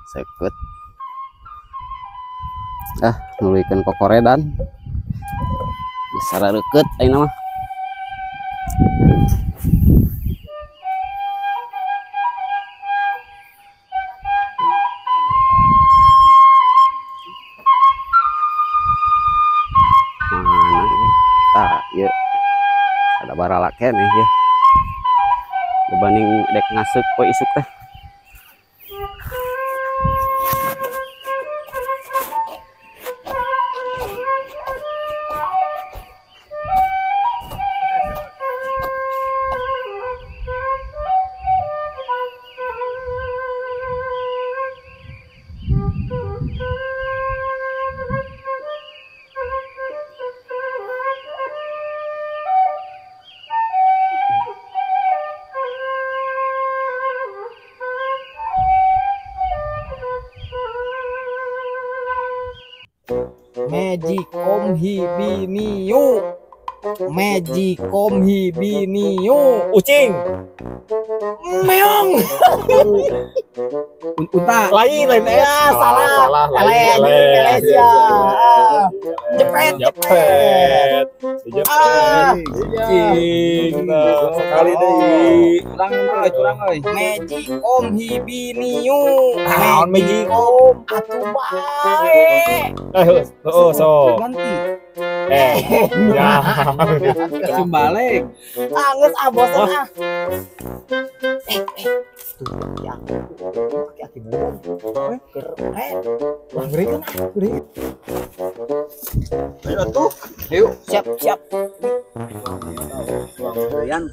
Sekut nulikeun kokoredan bisa reukeut ayeuna mah. Mana ini? Ieu ada barala keneh ya. Dibanding dek ngasuk poe isuk teh. Magicom Hibiniu, Magicom Hibiniu, ucing, meong, unta, lain ya, salah, Malaysia, jepret, ucing, sekali deh, curang, Magicom Hibiniu, Magicom, atuh bae. So Ganti. Ya. Langsung balik. Geus bosan ah. Aki burung. Keren. Wah, berikan ah, berikan. Ayo tuh. Ayo, siap. Berian.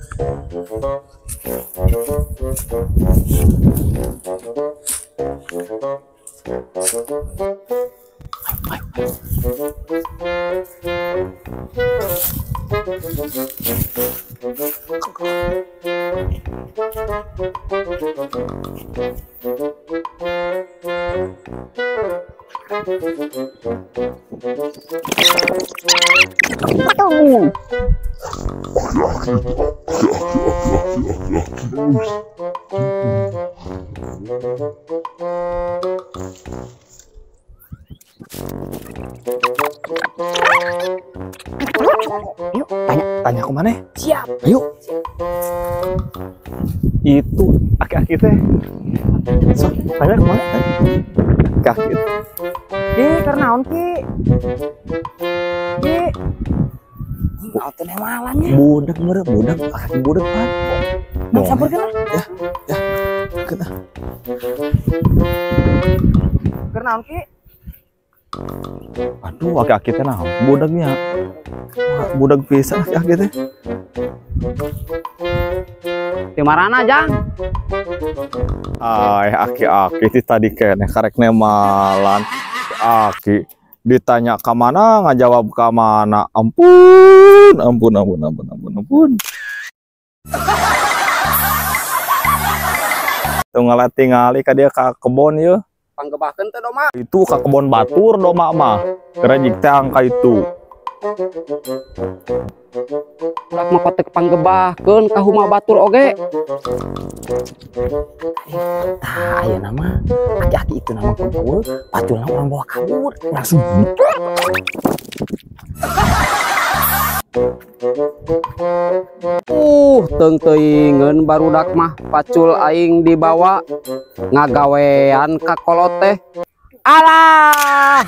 Yuk, tanya kemana? Siap. Ayo. Itu aki-aki teh. So, tanya kemana? Aki-aki. Karena on ki. Auto nemalannya. Budak aki budak kan. Bang sabar kan? Ya. Kena. Karena on ki. Aduh, aki-aki teh nah, budaknya. Budak bisa aki-aki teh. Di mana Jang? Aki-aki ti tadi keneh karek nemalan. Aki ditanya ke mana ngajawab ke mana. Ampun. Tunggal tingali ka dia ka kebon ye. Panggebahkeun teh doma. Itu ka kebon batur doma mah. Kerajik teh angka itu. Ulah mah kotek panggebahkeun ka huma batur oge. Tah, aya nama aki-aki itu nama pembawa, patulna orang bawa kabur, langsung Teung teuingeun barudak mah pacul aing dibawa ngagawean ka kolot teh. Alah,